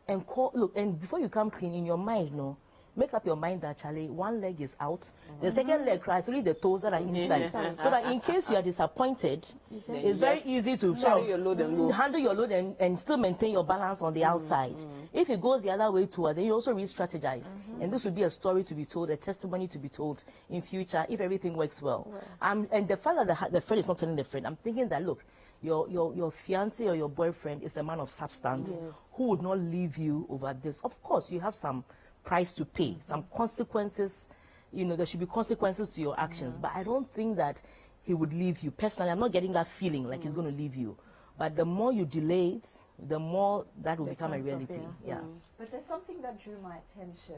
and look. And before you come clean in your mind, make up your mind that, Charlie, one leg is out. The second leg cries, only the toes that are inside. So that in case you are disappointed, it's very easy to handle your load and still maintain your balance on the outside. If it goes the other way too, then you also re-strategize. And this would be a story to be told, a testimony to be told in future if everything works well. And the fact that the friend is not telling the friend, I'm thinking that, look, your fiancé or your boyfriend is a man of substance who would not leave you over this. Of course, you have some price to pay, some consequences. There should be consequences to your actions, but I don't think that he would leave you. Personally, I'm not getting that feeling like he's going to leave you. But the more you delay it, the more that will become a reality. But there's something that drew my attention.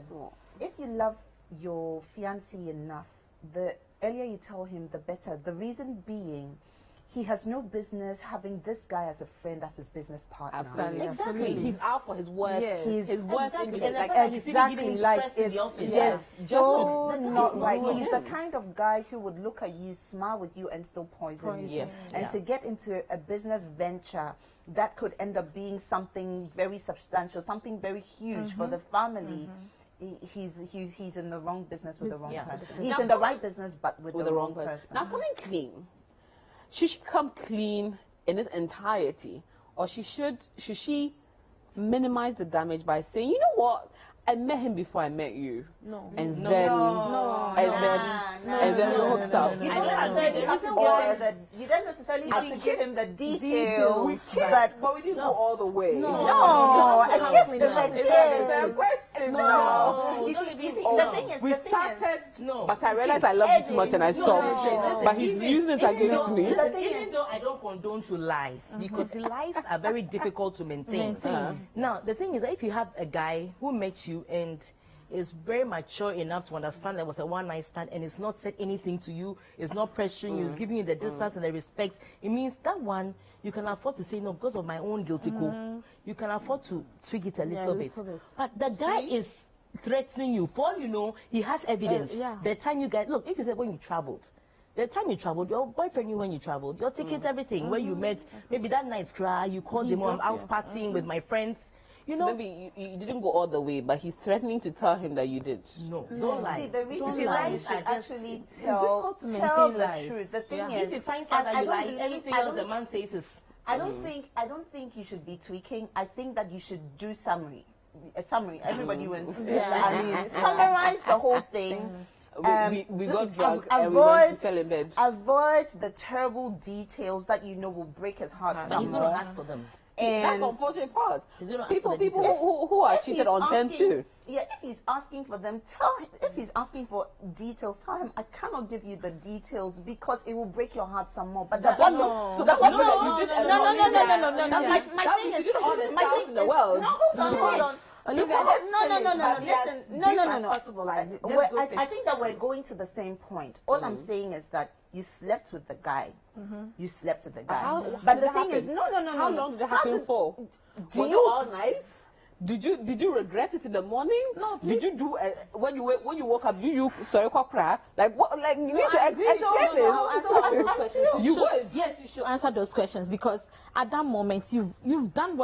If you love your fiancé enough, the earlier you tell him, the better. The reason being, he has no business having this guy as a friend, as his business partner. Absolutely. Exactly. He's out for his work. Yes. His work Exactly. interest. And Like, Exactly, like it's so not right. not He's good. the kind of guy who would look at you, smile with you, and still poison you. Yeah. And to get into a business venture that could end up being something very substantial, something very huge for the family. He's in the wrong business with the wrong person. He's in the right business, but with the wrong person. Now, coming clean. Should she come clean in its entirety, or should she minimize the damage by saying, you know what, I met him before I met you, and then we hooked up. You don't necessarily have to give him the details, but we didn't go all the way. No, a kiss is a It's a kiss. question. No. You see, the thing is, We started, but I realized I loved you too much and I stopped. But he's using it against me. Even though I don't condone to lies, because lies are very difficult to maintain. Now, the thing is that if you have a guy who met you and is very mature enough to understand that it was a one-night stand and it's not said anything to you, it's not pressuring you, it's giving you the distance and the respect, it means that one, you can afford to say, no, because of my own guilty code, you can afford to tweak it a little bit. But the guy is threatening you. For all you know, he has evidence. The time you get, look, if you said when you traveled, the time you traveled, your boyfriend knew when you traveled, your tickets, everything, where you met, maybe that night's cry, you called him, I'm out partying with my friends. You know, maybe you didn't go all the way, but he's threatening to tell him that you did. No, don't lie. See, the reason See, why you lies should are just actually tell the truth. The thing is, if you find out that you lie, anything else the man says is. I don't think you should be tweaking. I think that you should do summary. A summary. Everybody will. I mean, summarize the whole thing. We got drunk and we went to fell in bed. Avoid the terrible details that you know will break his heart. But he's going to ask for them. And that's the unfortunate part. People who are cheated on them too. Yeah, if he's asking for them, tell him. If he's asking for details, tell him I cannot give you the details because it will break your heart some more. But the bottom, so that was you did no. My thing is, you did all the styles in the world. No, hold on. Olivia, no. I think that we're going to the same point. All I'm saying is that you slept with the guy. You slept with the guy. But the thing is, no. How long did it happen for? Was it all night? Did you regret it in the morning? No. Did you do when you woke up? You sorry cry? Like what? Like you need to explain this. You would. Yes, you should answer those questions because at that moment you've done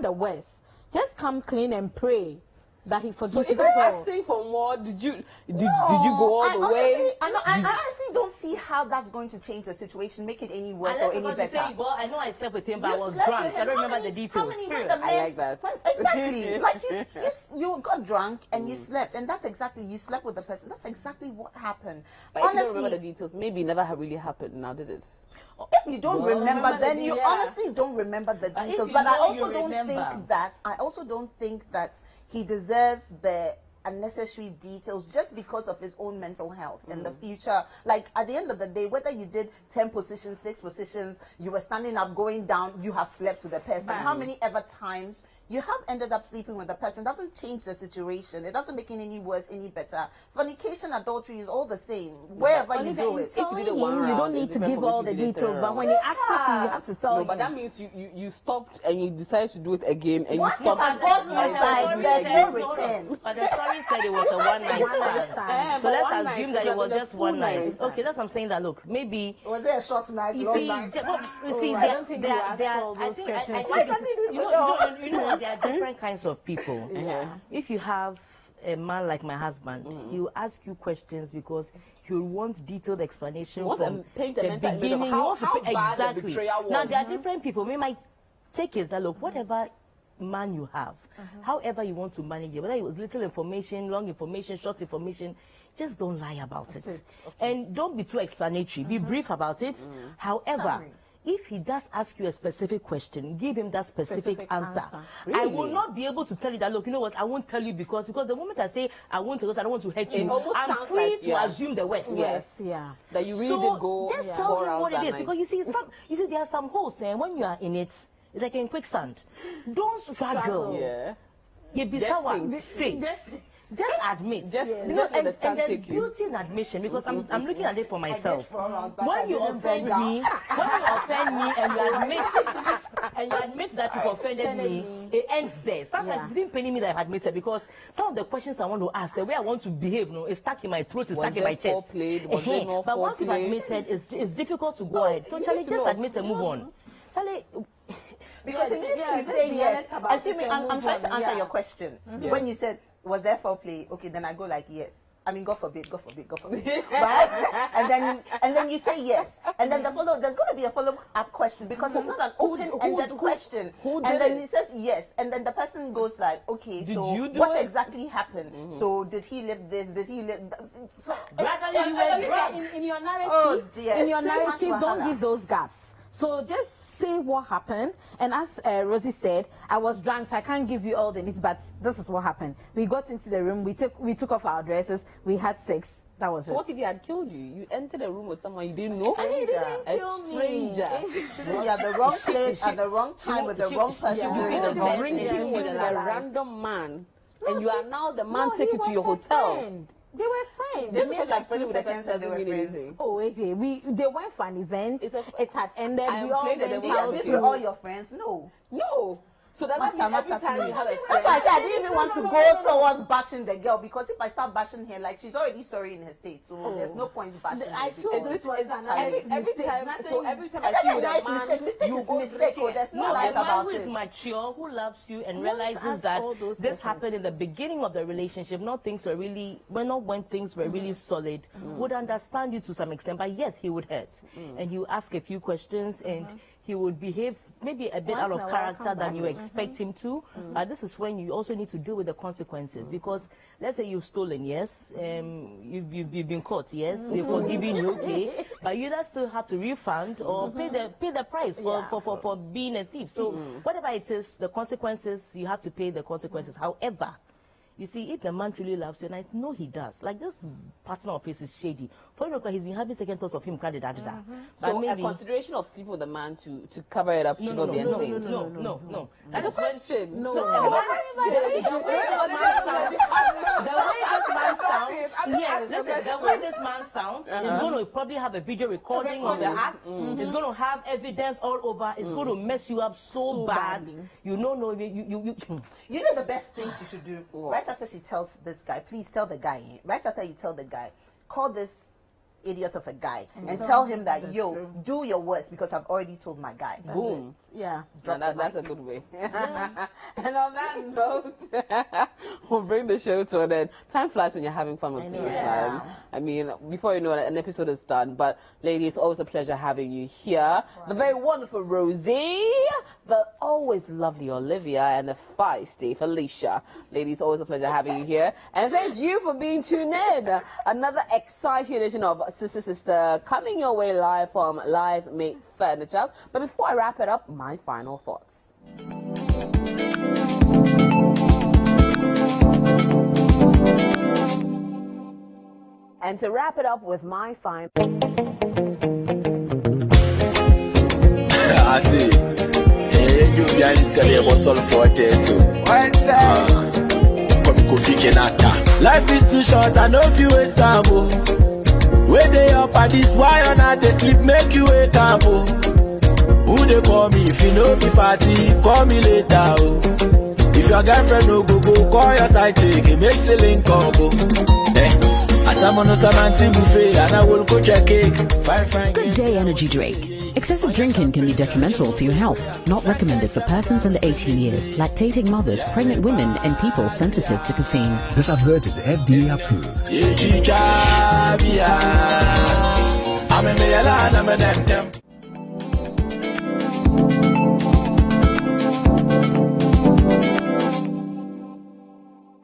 the worst. Just come clean and pray that he forgives you. So if I'm asking for more, did you go all the way? I honestly don't see how that's going to change the situation, make it any worse or any better. Say, well, I know I slept with him, but I was drunk, so I don't remember the details. I like that. Exactly. Like you got drunk and you slept, and that's exactly, you slept with the person. That's exactly what happened. But honestly, if you don't remember the details, maybe it never really happened. Now did it? If you don't remember, then you honestly don't remember the details. But I also don't think that he deserves the unnecessary details just because of his own mental health in the future. Like at the end of the day, whether you did 10 positions, 6 positions, you were standing up, going down, you have slept with the person. How many ever times you have ended up sleeping with the person doesn't change the situation. It doesn't make it any worse, any better. Fornication, adultery is all the same wherever you do it. If you did it one round, you don't need to give all the details, but when he asks you, you have to tell him. But that means you stopped and you decided to do it again and you stopped. There's no return. But the story said it was a one-night stand. So let's assume that it was just one night. Okay, that's what I'm saying. That look, maybe was it a short night? You see, I don't think there are. I think you know what? There are different kinds of people. If you have a man like my husband, he will ask you questions because he will want detailed explanation from the beginning. He wants to exactly. Now there are different people. My take is that look, whatever man you have, however you want to manage it, whether it was little information, long information, short information, just don't lie about it. And don't be too explanatory. Be brief about it. However, if he does ask you a specific question, give him that specific answer. Really? I will not be able to tell you that, look, you know what, I won't tell you because the moment I say I won't tell you, I don't want to hurt you, I'm free to assume the worst. Yes, that you really did go. Just tell him what it is because you see, there are some holes, and when you are in it, it's like in quicksand. Don't struggle. just admit. You know, and there's beauty in admission, because I'm looking at it for myself. When you offend me, and you admit that you've offended me, it ends there. Sometimes it's even paining me that I've admitted, because some of the questions I want to ask, the way I want to behave, is stuck in my throat, it's stuck in my chest. But once you've admitted, it's difficult to go ahead. So Charlie, just admit and move on. Charlie. Because immediately you say yes, assuming I'm trying to answer your question. When you said, was there foreplay? Okay, then I go like yes. I mean, God forbid. Right? and then you say yes. And then there's going to be a follow-up question, because it's not an open-ended question. And then he says yes. And then the person goes like, okay, so what exactly happened? So did he live this? Did he live that? So, in your narrative, don't give those gaps. So just say what happened. And as Rosie said, I was drunk, so I can't give you all the needs, but this is what happened. We got into the room, we took off our dresses, we had sex. That was it. What if he had killed you? You entered a room with someone you didn't know? He didn't kill me. Shouldn't be at the wrong place at the wrong time with the wrong person doing the wrong thing. With a random man, and you are now the man taking you to your hotel. They were friends. They were like friends with the cancer. They were friends. Oh, AJ, they went for an event. It had ended. We all went out. These were all your friends? No. So that's every time you have a friend. That's why I said I didn't even want to go towards bashing the girl, because if I start bashing her, like, she's already sorry in her state, so there's no point bashing her. I feel this was every time I see you with a man, mistake is mistake. There's no lies about it. A man who is mature, who loves you and realizes that this happened in the beginning of the relationship, not when things were really solid, would understand you to some extent. But yes, he would hurt, and he would ask a few questions, and he would behave maybe a bit out of character than you expect him to. This is when you also need to deal with the consequences, because let's say you've stolen, yes, you've been caught, yes, they've forgiven you, okay, but you either still have to refund or pay the price for being a thief. So whatever it is, the consequences, you have to pay the consequences. However, you see, if the man truly loves you, and I know he does, like this partner of his is shady. For you, he's been having second thoughts of him, But so maybe a consideration of sleeping with a man to cover it up should not be entertained. No. That is question. The way this man sounds, he's going to probably have a video recording of the act. He's going to have evidence all over. It's going to mess you up so bad. You know the best thing you should do. Right after she tells this guy, please tell the guy. Right after you tell the guy, call this idiot of a guy and tell him that, yo, do your worst, because I've already told my guy. Boom. Yeah. That's a good way. And on that note, we'll bring the show to an end. Time flies when you're having fun with this time. I mean, before you know it, an episode is done. But ladies, always a pleasure having you here. The very wonderful Rosie, the always lovely Olivia, and the feisty Felicia. Ladies, always a pleasure having you here. And thank you for being tuned in. Another exciting edition of Sister coming your way live from Live Made Furniture. But before I wrap it up, my final thoughts. And to wrap it up with my final... I see. Hey, you guys can be so forte too. Life is too short, I know if you waste time. Where they up at this, why on not they sleep, make you wake up. Who they call me if you know the party, call me later. If your girlfriend no go, call your side chick, it makes a link up. As I'm on a Samantha buffet, and I will cook your cake. Good day energy drink. Excessive drinking can be detrimental to your health. Not recommended for persons under 18 years, lactating mothers, pregnant women, and people sensitive to caffeine. This advert is FDA approved.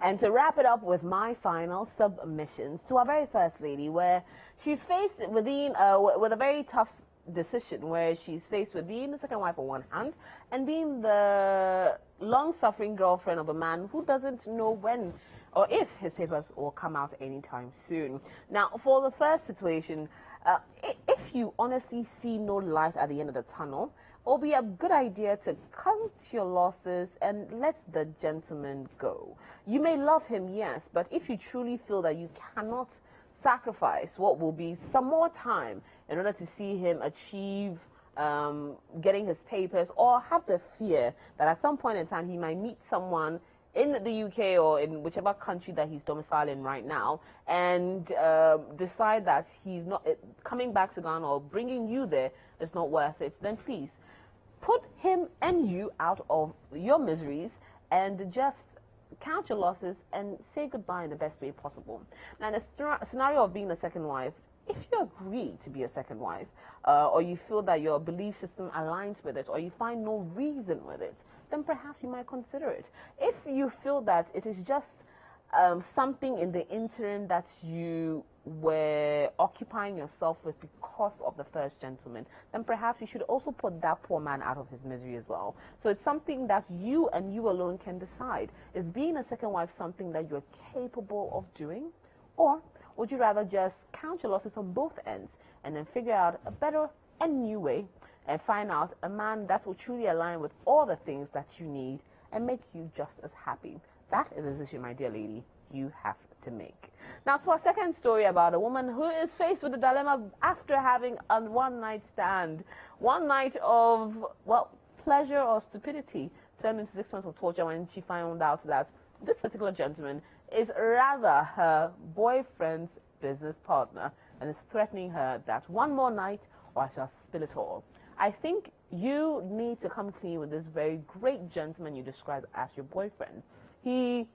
And to wrap it up with my final submissions to our very first lady, where she's faced with a very tough decision, where she's faced with being the second wife on one hand and being the long-suffering girlfriend of a man who doesn't know when or if his papers will come out anytime soon. Now, for the first situation, if you honestly see no light at the end of the tunnel, it'll be a good idea to count your losses and let the gentleman go. You may love him, yes, but if you truly feel that you cannot sacrifice what will be some more time in order to see him achieve getting his papers, or have the fear that at some point in time he might meet someone in the UK or in whichever country that he's domiciled in right now, and decide that he's not coming back to Ghana or bringing you there is not worth it, then please put him and you out of your miseries and just count your losses and say goodbye in the best way possible. Now, in the scenario of being a second wife, if you agree to be a second wife, or you feel that your belief system aligns with it, or you find no reason with it, then perhaps you might consider it. If you feel that it is just something in the interim that you were occupying yourself with because of the first gentleman, then perhaps you should also put that poor man out of his misery as well. So it's something that you and you alone can decide. Is being a second wife something that you're capable of doing? Or would you rather just count your losses on both ends and then figure out a better and new way and find out a man that will truly align with all the things that you need and make you just as happy? That is a decision, my dear lady, you have to make. Now, to our second story about a woman who is faced with a dilemma after having a one-night stand. One night of, well, pleasure or stupidity turned into 6 months of torture when she found out that this particular gentleman is rather her boyfriend's business partner and is threatening her that one more night or I shall spill it all. I think you need to come clean with this very great gentleman you describe as your boyfriend. He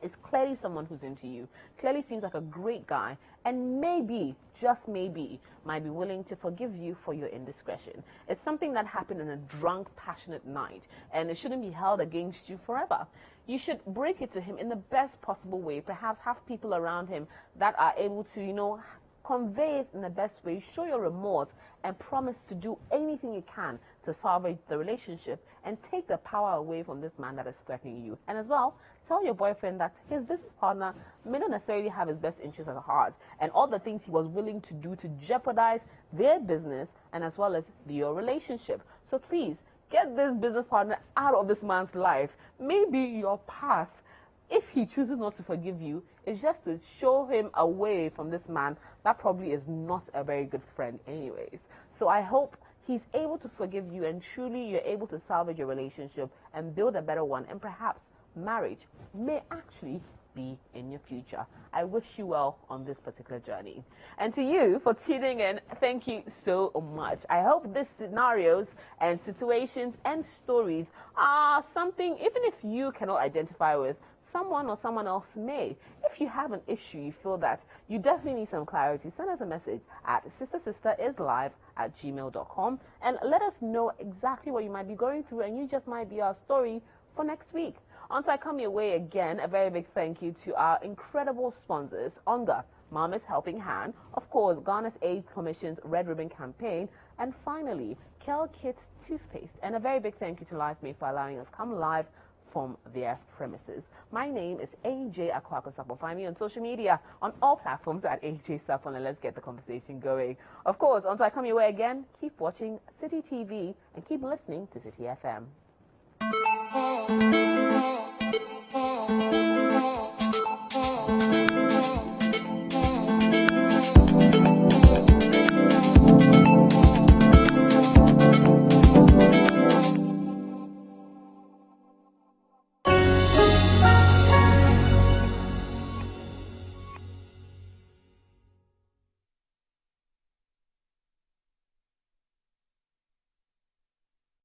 is clearly someone who's into you, clearly seems like a great guy, and maybe, just maybe, might be willing to forgive you for your indiscretion. It's something that happened on a drunk, passionate night, and it shouldn't be held against you forever. You should break it to him in the best possible way, perhaps have people around him that are able to, convey it in the best way, show your remorse, and promise to do anything you can to salvage the relationship and take the power away from this man that is threatening you. And as well, tell your boyfriend that his business partner may not necessarily have his best interests at heart, and all the things he was willing to do to jeopardize their business and as well as your relationship. So please, get this business partner out of this man's life. Maybe your path, if he chooses not to forgive you, is just to show him away from this man that probably is not a very good friend anyways. So I hope he's able to forgive you and truly you're able to salvage your relationship and build a better one, and perhaps marriage may actually be in your future. I wish you well on this particular journey. And to you for tuning in, thank you so much. I hope these scenarios and situations and stories are something, even if you cannot identify with, someone or someone else may. If you have an issue, you feel that you definitely need some clarity, send us a message at sisterislislive@gmail.com and let us know exactly what you might be going through, and you just might be our story for next week. Until I come your way again, a very big thank you to our incredible sponsors, Onga, Mama's Helping Hand, of course, Ghana's Aid Commission's Red Ribbon Campaign, and finally, Kel Kids Toothpaste. And a very big thank you to LifeMate for allowing us come live from their premises. My name is AJ Akwakosapo. Find me on social media on all platforms at AJ Sapon, and let's get the conversation going. Of course, until I come your way again, keep watching Citi TV and keep listening to Citi FM.